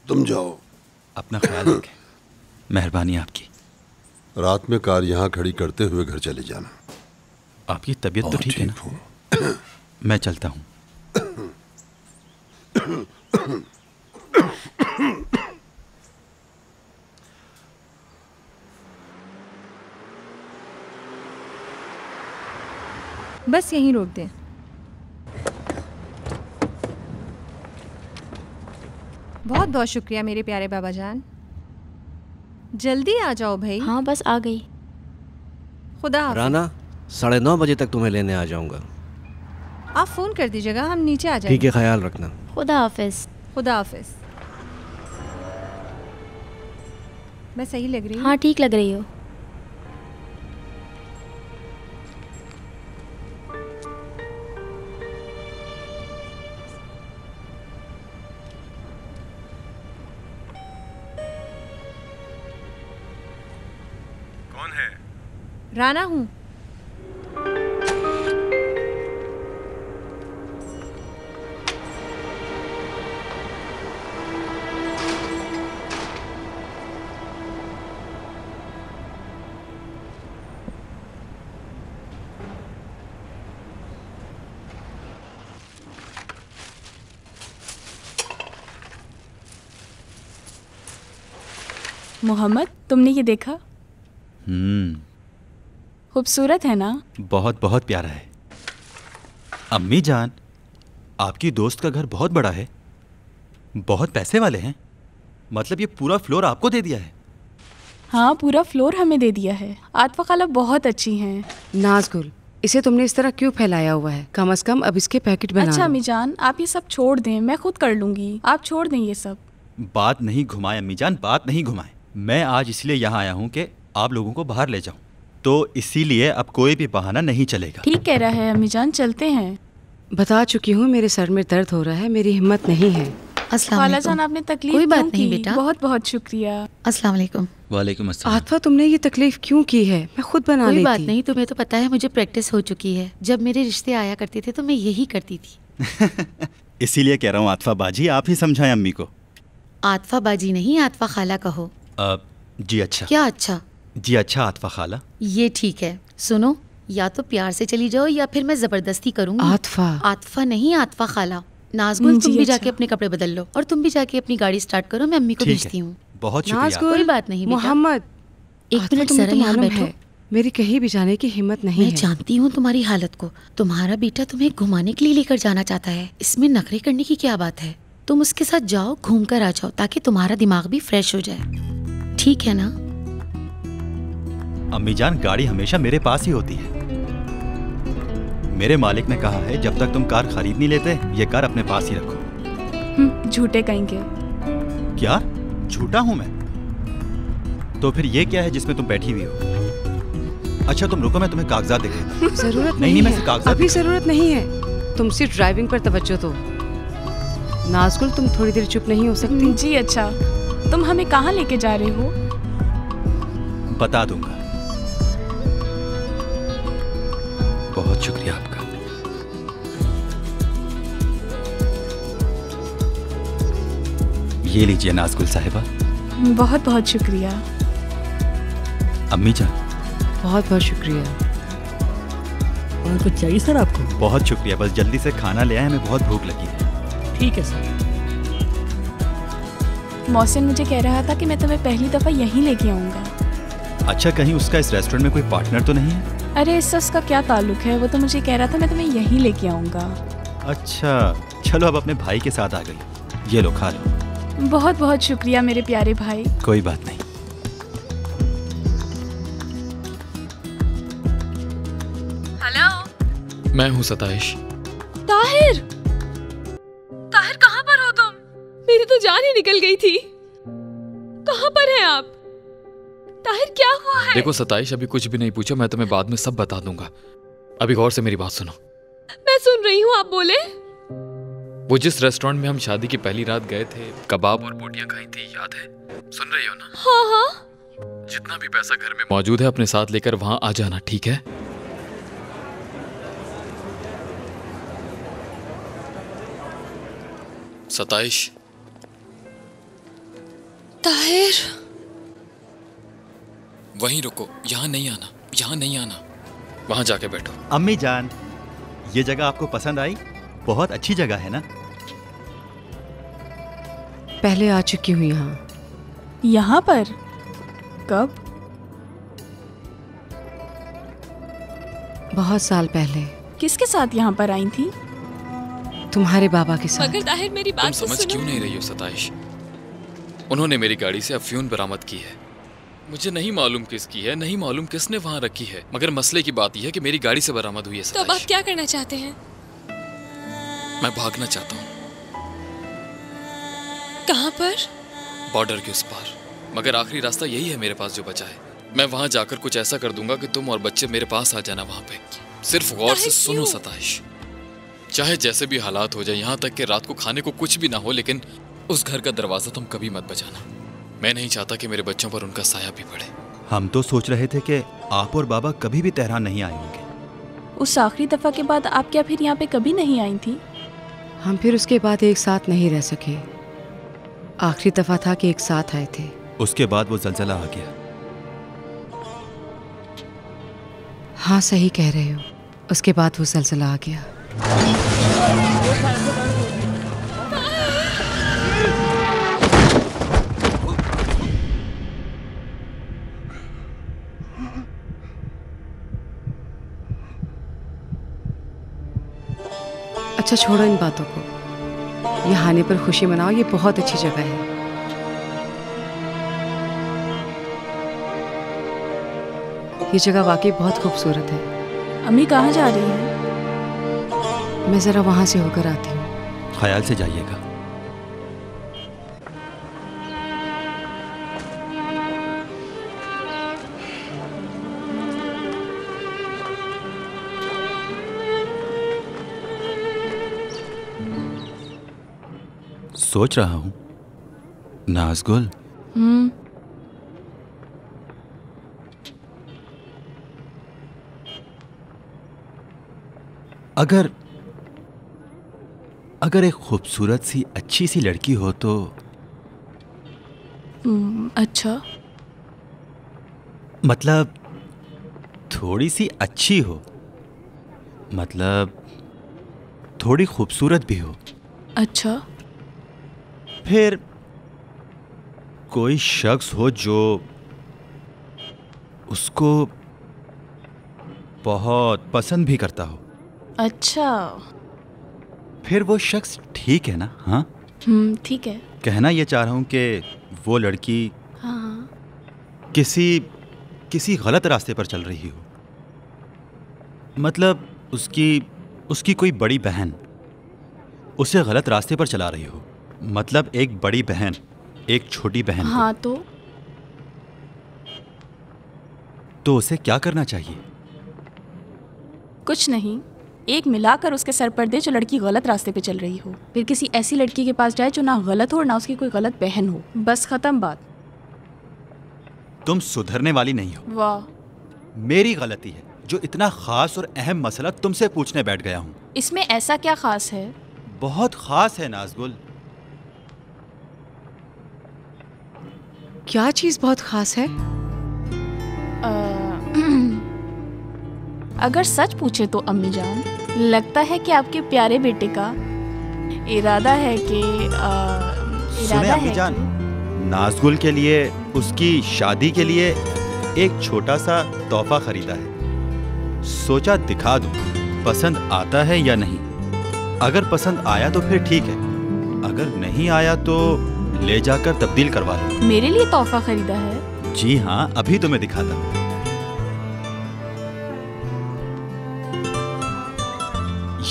तुम जाओ, अपना ख्याल रखें। मेहरबानी आपकी। रात में कार यहाँ खड़ी करते हुए घर चले जाना। आपकी तबीयत तो ठीक है ना? मैं चलता हूँ। बस यहीं रोक दें। बहुत बहुत शुक्रिया मेरे प्यारे बाबा जान। जल्दी आ जाओ भाई। हाँ बस आ गई। खुदा हाफिज। राना 9:30 बजे तक तुम्हें लेने आ जाऊंगा। आप फोन कर दीजिएगा, हम नीचे आ जाएंगे। ठीक है, ख्याल रखना। खुदा हाफिज। खुदा हाफिज। मैं सही लग रही हूँ? हाँ ठीक लग रही हो। कौन है? राना हूँ। मोहम्मद, तुमने ये देखा? खूबसूरत है ना? बहुत बहुत प्यारा है। अम्मी जान, आपकी दोस्त का घर बहुत बड़ा है, बहुत पैसे वाले हैं। मतलब ये पूरा फ्लोर आपको दे दिया है? हाँ पूरा फ्लोर हमें दे दिया है। आतफा खाला बहुत अच्छी हैं। नाज़गुल, इसे तुमने इस तरह क्यों फैलाया हुआ है? कम से कम अब इसके पैकेट बना अच्छा लो। अम्मी जान, आप ये सब छोड़ दें, मैं खुद कर लूँगी। आप छोड़ दें ये सब। बात नहीं घुमाए अम्मी जान, बात नहीं घुमाए। मैं आज इसलिए यहाँ आया हूँ कि आप लोगों को बाहर ले जाऊँ, तो इसीलिए अब कोई भी बहाना नहीं चलेगा। ठीक कह रहा है अम्मी जान, चलते हैं। बता चुकी हूँ, मेरे सर में दर्द हो रहा है, मेरी हिम्मत नहीं है। खाला जान, आपने तकलीफ कोई बात क्यों नहीं की? बेटा। बहुत बहुत शुक्रिया। अस्सलाम वालेकुम। वालेकुम अस्सलाम। आतफा, तुमने ये तकलीफ क्यों की है? मैं खुद बना लेती। कोई बात नहीं, तुम्हें तो पता है मुझे प्रैक्टिस हो चुकी है। जब मेरे रिश्ते आया करते थे तो मैं यही करती थी। इसीलिए कह रहा हूँ आतफा बाजी, आप ही समझाएं अम्मी को। आतफा बाजी नहीं, आतफा खाला कहो। जी अच्छा। क्या अच्छा? जी अच्छा आतफा खाला। ये ठीक है। सुनो, या तो प्यार से चली जाओ या फिर मैं जबरदस्ती करूंगी। आतफा। आतफा नहीं, आतफा खाला। नाज़गुल, तुम जी भी अच्छा। जाके अपने कपड़े बदल लो और तुम भी जाके अपनी गाड़ी स्टार्ट करो, मैं अम्मी को ठीक भेजती हूँ। बहुत शुक्रिया। नाज़गुल, कोई बात नहीं बेटा। मोहम्मद, एक आतफा, मिनट तुम्हें जरा तो यहाँ मालूम बैठो। है, मेरी कहीं भी जाने की हिम्मत नहीं मैं है। जानती हूँ तुम्हारी हालत को। तुम्हारा बेटा तुम्हें घुमाने के लिए लेकर जाना चाहता है, इसमें नखरे करने की क्या बात है? तुम उसके साथ जाओ, घूम कर आ जाओ, ताकि तुम्हारा दिमाग भी फ्रेश हो जाए। ठीक है ना? अम्मी जान, गाड़ी हमेशा मेरे पास ही होती है। मेरे मालिक ने कहा है जब तक तुम कार खरीद नहीं लेते, ये कार अपने पास ही रखो। झूठे कहेंगे। क्या झूठा हूं मैं? तो फिर ये क्या है जिसमें तुम बैठी हुई हो? अच्छा तुम रुको, मैं तुम्हें कागजात दिखाता हूं। जरूरत नहीं नहीं मैं है, कागजात अभी जरूरत नहीं है। तुम सिर्फ ड्राइविंग पर तवज्जो दो। नाज़गुल, तुम थोड़ी देर चुप नहीं हो सकती? जी अच्छा। तुम हमें कहाँ लेके जा रहे हो? बता दूंगा। बहुत शुक्रिया आपका। ये लीजिए नाज़गुल साहिबा। बहुत बहुत शुक्रिया। अम्मी जान, बहुत बहुत शुक्रिया। और कुछ चाहिए सर आपको? बहुत शुक्रिया, बस जल्दी से खाना ले आए, हमें बहुत भूख लगी है। ठीक है सर। मौसिन मुझे कह रहा था कि मैं तुम्हें पहली दफ़ा यहीं लेके आऊँगा। अच्छा, कहीं उसका इस रेस्टोरेंट में कोई पार्टनर तो नहीं है? अरे इससे उसका क्या ताल्लुक है, वो तो मुझे कह रहा था मैं तुम्हें यहीं लेके आऊँगा। अच्छा चलो, अब अपने भाई के साथ आ गई। ये लो खा लो। बहुत बहुत शुक्रिया मेरे प्यारे भाई। कोई बात नहीं। हेलो, मैं हूँ सताइश। ताहिर, ताहिर कहाँ पर हो तुम? मेरी तो जान ही निकल गई थी। कहाँ पर हैं आप? ताहिर क्या हुआ है? देखो सताइश, अभी कुछ भी नहीं पूछो, मैं तुम्हें बाद में सब बता दूंगा। अभी गौर से मेरी बात सुनो। मैं सुन रही हूँ, आप बोले। वो जिस रेस्टोरेंट में हम शादी की पहली रात गए थे, कबाब और बोटियां खाई थी, याद है? सुन रही हो ना? हाँ हाँ। जितना भी पैसा घर में मौजूद है अपने साथ लेकर वहां आ जाना, ठीक है? सताइश। ताहिर, वहीं रुको, यहाँ नहीं आना, यहाँ नहीं आना, वहां जाके बैठो। अम्मी जान, ये जगह आपको पसंद आई? बहुत अच्छी जगह है ना? पहले आ चुकी हूँ यहाँ। यहाँ पर? कब? बहुत साल पहले। किसके साथ यहाँ पर आई थी? तुम्हारे बाबा के साथ। मगर ताहिर मेरी बात तुम समझ क्यों नहीं रही हो सताइश? उन्होंने मेरी गाड़ी से अफ्यून बरामद की है। मुझे नहीं मालूम किसकी है, नहीं मालूम किसने वहाँ रखी है, मगर मसले की बात यह है कि मेरी गाड़ी से बरामद हुई है सताइश। तो अब आप क्या करना चाहते हैं? मैं भागना चाहता हूँ। कहाँ पर? बॉर्डर के उस पार। मगर आखिरी रास्ता यही है मेरे पास जो बचा है। मैं वहां जाकर कुछ ऐसा कर दूंगा कि तुम और बच्चे मेरे पास आ जाना वहां पे। सिर्फ गौर से सुनो सताइश, चाहे जैसे भी हालात हो जाए, यहाँ तक कि रात को खाने को कुछ भी ना हो, लेकिन उस घर का दरवाजा तुम कभी मत बजाना। मैं नहीं चाहता कि मेरे बच्चों पर उनका साया भी पड़े। हम तो सोच रहे थे कि आप और बाबा कभी भी तेहरान नहीं आए होंगे। उस आखिरी दफा के बाद आप क्या फिर यहाँ पे कभी नहीं आई थी? हम फिर उसके बाद एक साथ नहीं रह सके। आखिरी दफा था कि एक साथ आए थे। उसके बाद वो ज़लज़ला आ गया। हाँ सही कह रहे हो, उसके बाद वो ज़लज़ला आ गया। अच्छा छोड़ो इन बातों को, यहाँ आने पर खुशी मनाओ, ये बहुत अच्छी जगह है। ये जगह वाकई बहुत खूबसूरत है। अम्मी कहाँ जा रही हैं? मैं ज़रा वहाँ से होकर आती हूँ। ख्याल से जाइएगा। सोच रहा हूँ नाज़गुल, अगर एक खूबसूरत सी अच्छी सी लड़की हो तो। अच्छा, मतलब थोड़ी सी अच्छी हो, मतलब थोड़ी खूबसूरत भी हो। अच्छा, फिर कोई शख्स हो जो उसको बहुत पसंद भी करता हो। अच्छा, फिर वो शख्स ठीक है ना? हाँ ठीक है। कहना ये चाह रहा हूँ कि वो लड़की हाँ किसी गलत रास्ते पर चल रही हो। मतलब उसकी कोई बड़ी बहन उसे गलत रास्ते पर चला रही हो। मतलब एक बड़ी बहन एक छोटी बहन हाँ तो उसे क्या करना चाहिए? कुछ नहीं, एक मिलाकर उसके सर पर दे जो लड़की गलत रास्ते पे चल रही हो। फिर किसी ऐसी लड़की के पास जाए जो ना गलत हो और ना उसकी कोई गलत बहन हो। बस खत्म बात। तुम सुधरने वाली नहीं हो। वाह, मेरी गलती है जो इतना खास और अहम मसला तुमसे पूछने बैठ गया हूँ। इसमें ऐसा क्या खास है? बहुत खास है नाज़गुल। क्या चीज बहुत खास है? अगर सच पूछे तो अम्मी जान, लगता है कि आपके प्यारे बेटे का इरादा है कि सुने अम्मी जान, नाज़गुल के लिए उसकी शादी के लिए एक छोटा सा तोहफा खरीदा है। सोचा दिखा दूं, पसंद आता है या नहीं। अगर पसंद आया तो फिर ठीक है, अगर नहीं आया तो ले जाकर तब्दील करवा लो। मेरे लिए तोहफा खरीदा है? जी हाँ, अभी तुम्हें दिखाता हूँ।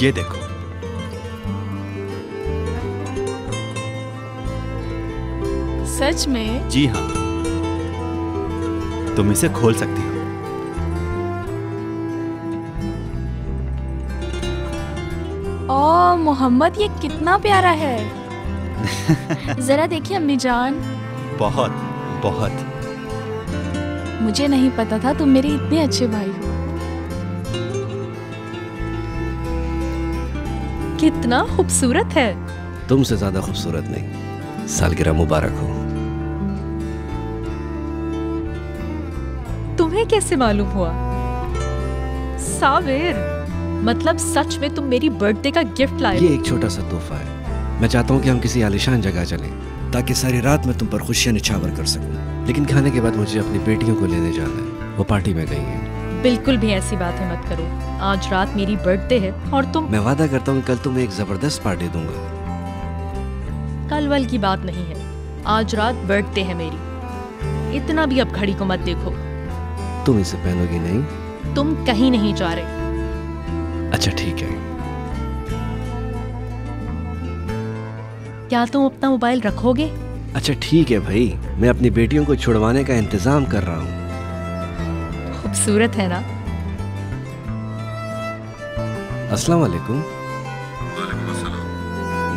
ये देखो। सच में? जी हाँ, तुम इसे खोल सकती हो। ओ मोहम्मद, ये कितना प्यारा है। जरा देखिए अम्मी जान। बहुत बहुत। मुझे नहीं पता था तुम मेरे इतने अच्छे भाई हो। कितना खूबसूरत है। तुमसे ज्यादा खूबसूरत नहीं। सालगिरह मुबारक हो। तुम्हें कैसे मालूम हुआ? साबिर, मतलब सच में तुम मेरी बर्थडे का गिफ्ट लाए? ये एक छोटा सा तोहफा है। मैं चाहता हूँ कि हम किसी आलिशान जगह चलें ताकि सारी रात मैं तुम पर खुशियाँ निछावर कर सकूं। लेकिन खाने के बाद मुझे अपनी बेटियों को लेने जाना है, वो पार्टी में गई हैं। बिल्कुल भी ऐसी बातें मत करो। आज रात मेरी बर्थडे है और तुम। मैं वादा करता हूँ कल तुम्हें एक जबरदस्त पार्टी दूंगा। कल वल की बात नहीं है, आज रात बर्थडे है मेरी। इतना भी अब घड़ी को मत देखो। तुम इसे पहनोगी नहीं? तुम कहीं नहीं जा रहे। अच्छा ठीक है। क्या तुम अपना मोबाइल रखोगे? अच्छा ठीक है भाई, मैं अपनी बेटियों को छुड़वाने का इंतजाम कर रहा हूँ। खूबसूरत है ना? अस्सलाम वालेकुम।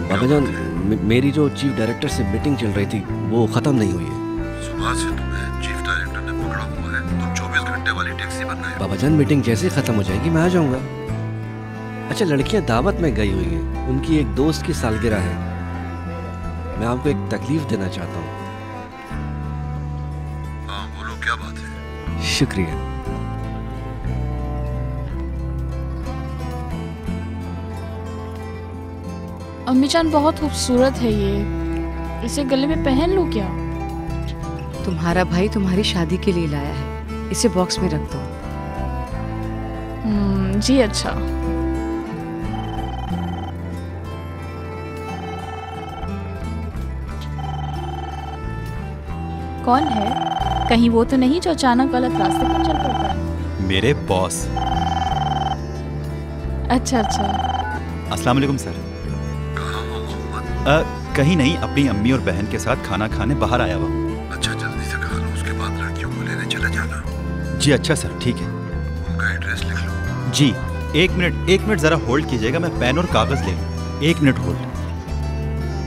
बाबा जान, मेरी जो चीफ डायरेक्टर से मीटिंग चल रही थी वो खत्म नहीं हुई है। सुबह से तुम्हें चीफ डायरेक्टर ने पकड़ा हुआ है। तुम 24 घंटे वाली टैक्सी बनना है। बाबा जान, मीटिंग जैसे ही खत्म हो जाएगी मैं आ जाऊंगा। अच्छा, लड़कियां दावत में गई हुई हैं, उनकी एक दोस्त की सालगिरह है। मैं आपको एक तकलीफ देना चाहता हूँ। हाँ बोलो, क्या बात है? शुक्रिया। अम्मी जान, बहुत खूबसूरत है ये। इसे गले में पहन लूं क्या? तुम्हारा भाई तुम्हारी शादी के लिए लाया है, इसे बॉक्स में रख दो। जी अच्छा। कौन है? कहीं वो तो नहीं जो अचानक गलत रास्ते पर चल पड़ता है? मेरे बॉस। अच्छा अच्छा। अस्सलाम वालेकुम सर। कहीं नहीं, अपनी अम्मी और बहन के साथ खाना खाने बाहर आया हुआ। अच्छा, जल्दी से खा लो, उसके बाद लड़कियों को लेने चले जाना। जी अच्छा सर, ठीक है। उनका एड्रेस लिख लो। जी, एक मिनट जरा होल्ड कीजिएगा, मैं पेन और कागज ले लूं। 1 मिनट होल्ड।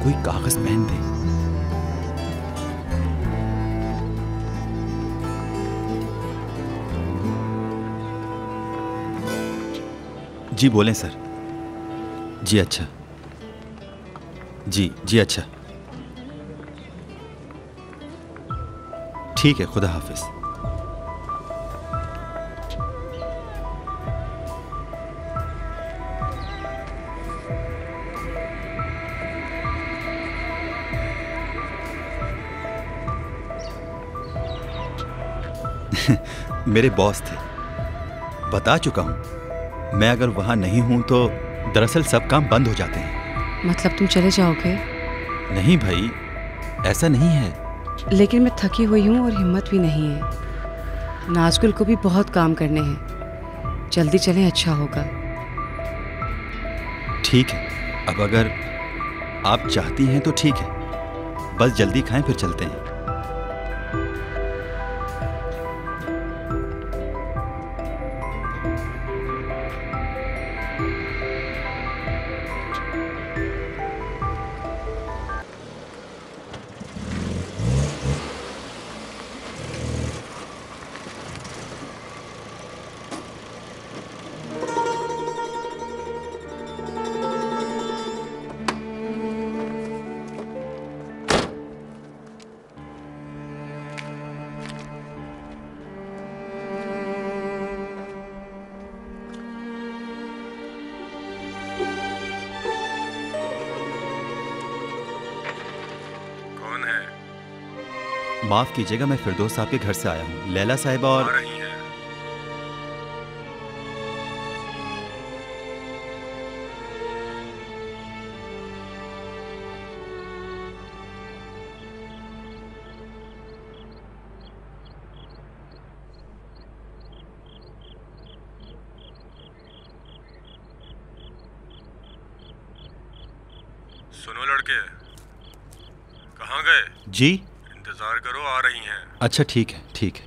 कोई कागज पेन दे। जी बोलें सर। जी अच्छा। जी अच्छा। ठीक है, खुदा हाफिज। मेरे बॉस थे, बता चुका हूं। मैं अगर वहां नहीं हूं तो दरअसल सब काम बंद हो जाते हैं। मतलब तुम चले जाओगे? नहीं भाई, ऐसा नहीं है। लेकिन मैं थकी हुई हूँ और हिम्मत भी नहीं है। नाज़गुल को भी बहुत काम करने हैं। जल्दी चलें, अच्छा होगा। ठीक है, अब अगर आप चाहती हैं तो ठीक है, बस जल्दी खाएं फिर चलते हैं। माफ कीजिएगा, मैं फिरदौस साहब के घर से आया हूँ। लैला साहिबा और सुनो लड़के, कहाँ गए? जी इंतजार करो, आ रही हैं। अच्छा ठीक है, ठीक है।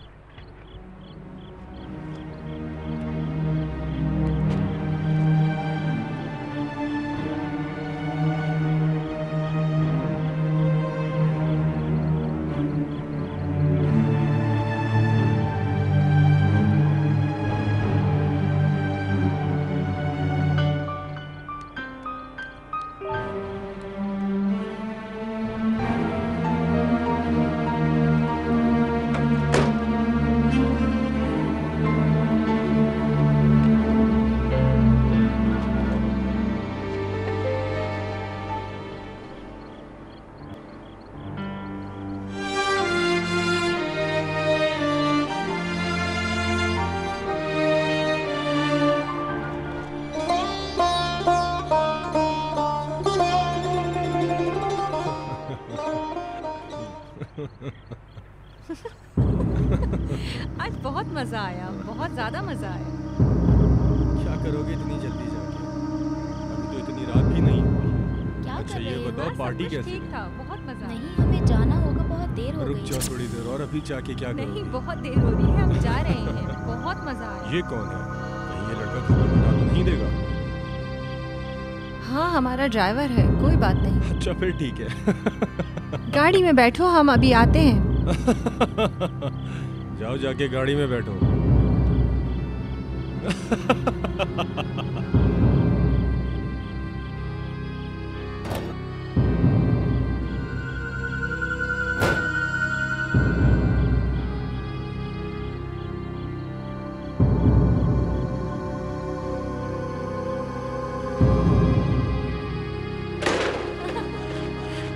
आज बहुत मजा आया, बहुत ज्यादा मजा आया। क्या करोगे इतनी जल्दी जाके? अभी तो इतनी रात भी नहीं हुई। क्या अच्छा कर ये रहे हो? बताओ पार्टी कैसी? ठीक था, बहुत मजा आया। नहीं, हमें जाना होगा, बहुत देर हो रुक गई। जाओ थोड़ी देर और, अभी जाके क्या करोगे? नहीं, बहुत देर हो रही है, हम जा रहे हैं। बहुत मजा आया। ये कौन है? कहीं ये लड़का खबर बता तो नहीं देगा? हाँ, हमारा ड्राइवर है, कोई बात नहीं। अच्छा फिर ठीक है। गाड़ी में बैठो, हम अभी आते हैं। जाओ जाके गाड़ी में बैठो।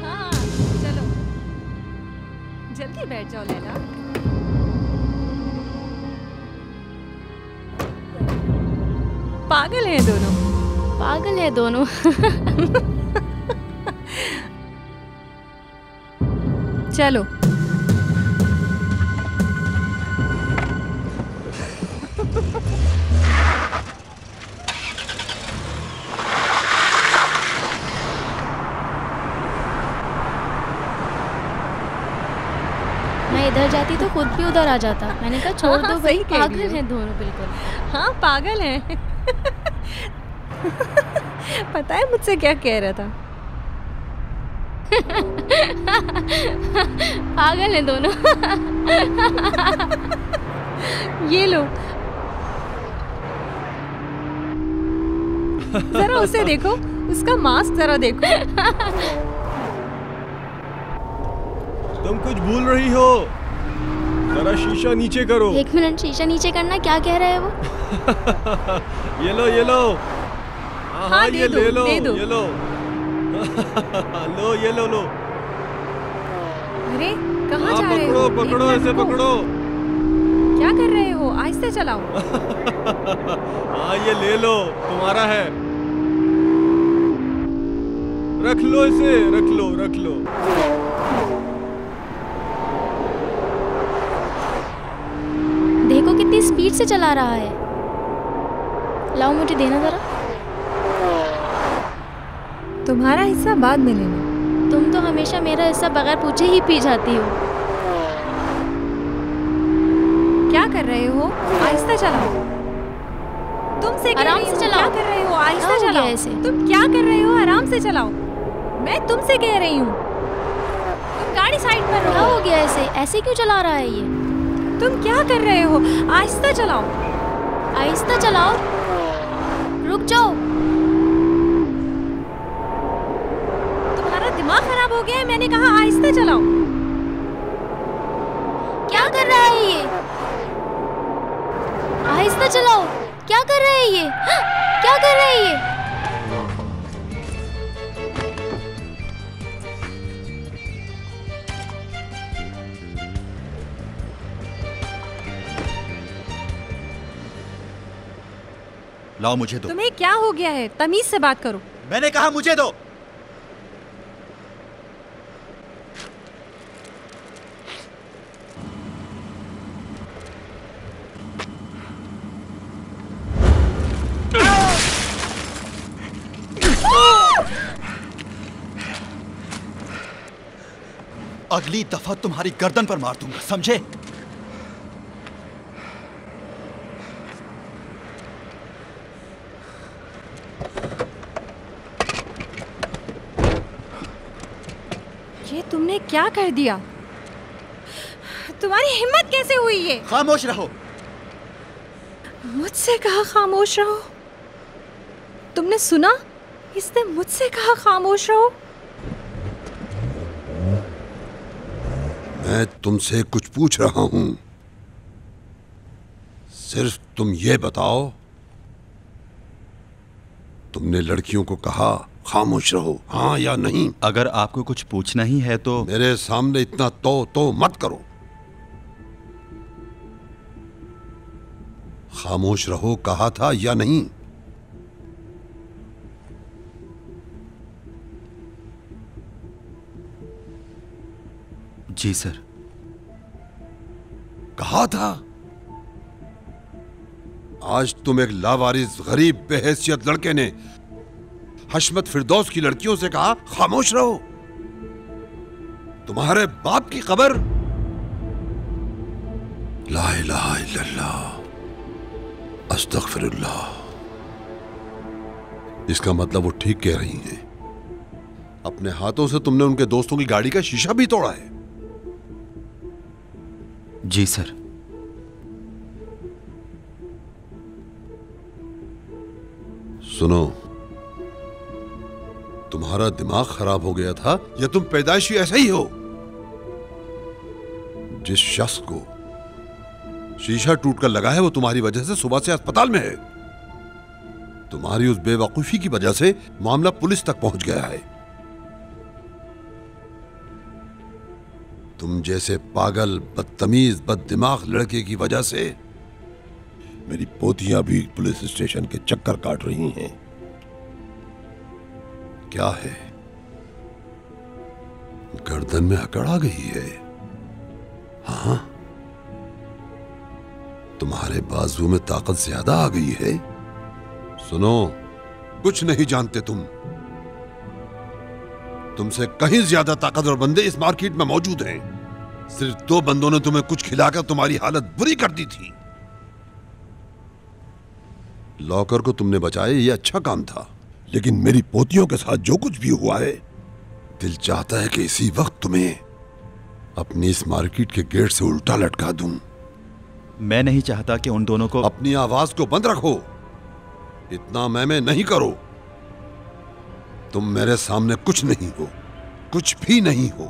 हाँ, चलो जल्दी बैठ जाओ लैला। पागल हैं दोनों, पागल है दोनों। चलो मैं इधर जाती तो खुद भी उधर आ जाता। मैंने कहा छोड़ हाँ, दो सही भाई, कह रही पागल हो। हैं दोनों बिल्कुल। हाँ, पागल हैं। पता है मुझसे क्या कह रहा था? पागल हैं दोनों। ये लो, जरा उसे देखो, उसका मास्क जरा देखो। तुम कुछ भूल रही हो, जरा शीशा नीचे करो। 1 मिनट, शीशा नीचे करना? क्या कह रहा है वो? ये लो ये लो। हाँ दे ये दो, ले लो, दे दो। ये लो। लो ये लो लो। अरे कहाँ जा रहे पकड़ो हो? पकड़ो, एक मिनट ऐसे रुको। पकड़ो। क्या कर रहे हो? आहिस्ते चलाओ। हाँ ये ले लो, तुम्हारा है। रख लो इसे, रख लो रख लो। देखो कितनी स्पीड से चला रहा है। लाओ मुझे देना जरा। तुम्हारा हिस्सा बाद में लेना। तुम तो हमेशा मेरा हिस्सा बगैर पूछे ही पी जाती हो। क्या कर रहे हो? आहिस्ता चलाओ। तुमसे आराम से चलाओ। क्या कर रहे हो? आहिस्ता क्या हो गया चलाओ। ऐसे? तुम क्या कर रहे हो? आराम से चलाओ। मैं तुमसे कह रही हूँ, तुम गाड़ी साइड पर क्या रखो। हो गया ऐसे? ऐसे क्यों चला रहा है ये? तुम क्या कर रहे हो? आहिस्ता चलाओ। आहिस्ता चलाओ। रुक जाओ। तुम्हारा दिमाग खराब हो गया है। मैंने कहा आहिस्ता चलाओ। क्या कर रहा है ये? आहिस्ता चलाओ। क्या कर रहा है ये? क्या कर रहा है ये? लाओ मुझे दो। तुम्हें क्या हो गया है? तमीज से बात करो। मैंने कहा मुझे दो। अगली दफा तुम्हारी गर्दन पर मार दूंगा, समझे? ये तुमने क्या कर दिया? तुम्हारी हिम्मत कैसे हुई ये? खामोश रहो। मुझसे कहा खामोश रहो? तुमने सुना? इसने मुझसे कहा खामोश रहो। मैं तुमसे कुछ पूछ रहा हूं, सिर्फ तुम ये बताओ, तुमने लड़कियों को कहा खामोश रहो, हाँ या नहीं? अगर आपको कुछ पूछना ही है तो मेरे सामने इतना तो मत करो। खामोश रहो कहा था या नहीं? जी सर। कहा था। आज तुम एक लावारिस गरीब बेहैसियत लड़के ने हशमत फिरदौस की लड़कियों से कहा खामोश रहो। तुम्हारे बाप की खबर। ला इलाहा इल्लल्लाह, अस्तगफिरुल्लाह। इसका मतलब वो ठीक कह रही हैं। अपने हाथों से तुमने उनके दोस्तों की गाड़ी का शीशा भी तोड़ा है। जी सर। सुनो, तुम्हारा दिमाग खराब हो गया था या तुम पैदाइशी ऐसा ही हो? जिस शख्स को शीशा टूटकर लगा है वो तुम्हारी वजह से सुबह से अस्पताल में है। तुम्हारी उस बेवकूफी की वजह से मामला पुलिस तक पहुंच गया है। तुम जैसे पागल, बदतमीज, बददिमाग लड़के की वजह से मेरी पोतियां भी पुलिस स्टेशन के चक्कर काट रही हैं। क्या है? गर्दन में अकड़ आ गई है? हाँ, तुम्हारे बाजू में ताकत ज्यादा आ गई है। सुनो, कुछ नहीं जानते तुमसे कहीं ज्यादा ताकतवर बंदे इस मार्केट में मौजूद हैं। सिर्फ 2 बंदों ने तुम्हें कुछ खिलाकर तुम्हारी हालत बुरी कर दी थी। लॉकर को तुमने बचाया, ये अच्छा काम था, लेकिन मेरी पोतियों के साथ जो कुछ भी हुआ है, दिल चाहता है कि इसी वक्त तुम्हें अपनी इस मार्केट के गेट से उल्टा लटका दूं। मैं नहीं चाहता कि उन दोनों को। अपनी आवाज को बंद रखो, इतना मैं नहीं करो। तुम मेरे सामने कुछ नहीं हो, कुछ भी नहीं हो।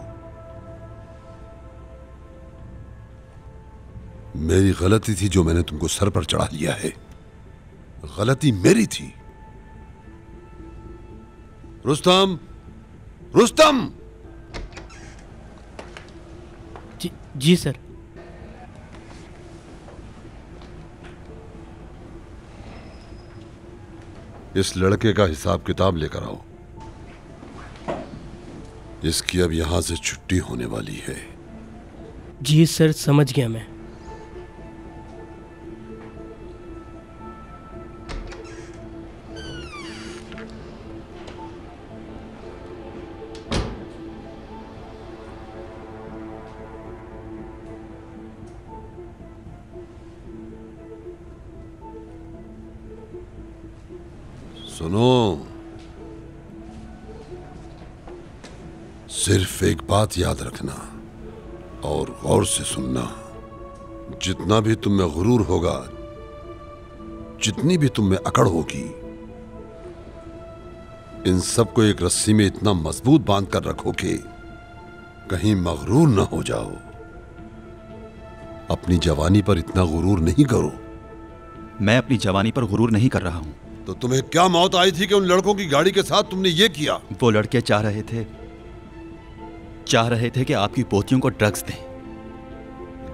मेरी गलती थी जो मैंने तुमको सर पर चढ़ा लिया है। गलती मेरी थी। रुस्तम, रुस्तम! जी सर। इस लड़के का हिसाब किताब लेकर आओ। इसकी अब यहां से छुट्टी होने वाली है। जी सर, समझ गया मैं। सुनो, सिर्फ एक बात याद रखना और गौर से सुनना। जितना भी तुम में गुरूर होगा, जितनी भी तुम में अकड़ होगी, इन सबको एक रस्सी में इतना मजबूत बांध कर रखो कि कहीं मगरूर ना हो जाओ। अपनी जवानी पर इतना गुरूर नहीं करो। मैं अपनी जवानी पर गुरूर नहीं कर रहा हूं। तो तुम्हें क्या मौत आई थी कि उन लड़कों की गाड़ी के साथ तुमने ये किया? वो लड़के चाह रहे थे कि आपकी पोतियों को ड्रग्स दें।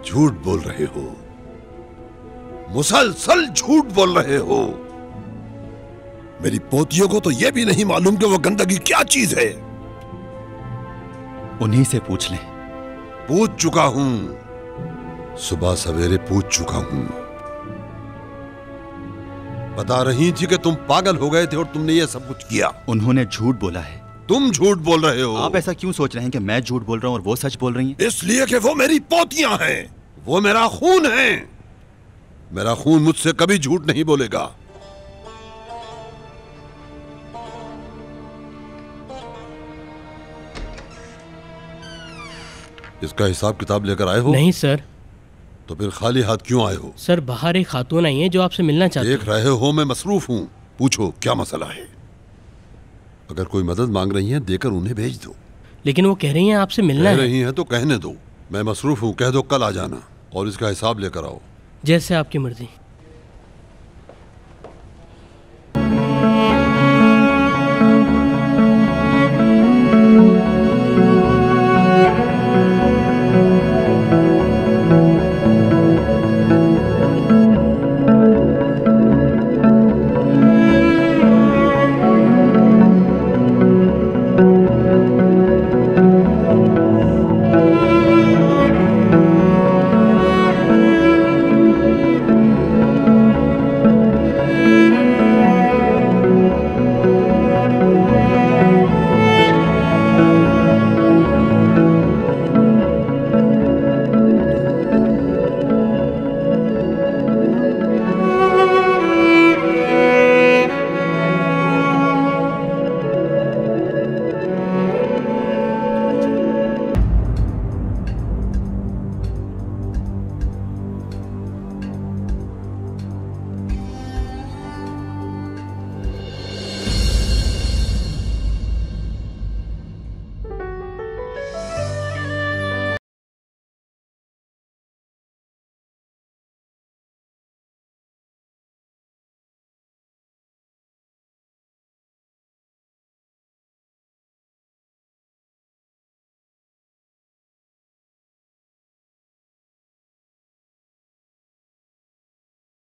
झूठ बोल रहे हो, मुसलसल झूठ बोल रहे हो। मेरी पोतियों को तो यह भी नहीं मालूम कि वो गंदगी क्या चीज है। उन्हीं से पूछ लें। पूछ चुका हूं, सुबह सवेरे पूछ चुका हूं। बता रही थी कि तुम पागल हो गए थे और तुमने ये सब कुछ किया। उन्होंने झूठ बोला है। तुम झूठ बोल रहे हो। आप ऐसा क्यों सोच रहे हैं कि मैं झूठ बोल रहा हूं और वो सच बोल रही हैं? इसलिए कि वो मेरी पोतियां हैं, वो मेरा खून है। मेरा खून मुझसे कभी झूठ नहीं बोलेगा। इसका हिसाब किताब लेकर आए हो? नहीं सर। तो फिर खाली हाथ क्यों आए हो? सर बाहर एक खातून आई है जो आपसे मिलना चाहती है। देख रहे हो मैं मसरूफ हूँ। पूछो क्या मसला है। अगर कोई मदद मांग रही हैं देकर उन्हें भेज दो। लेकिन वो कह रही हैं आपसे मिलना है। कह रही हैं तो कहने दो। मैं मसरूफ हूँ, कह दो कल आ जाना और इसका हिसाब लेकर आओ। जैसे आपकी मर्जी।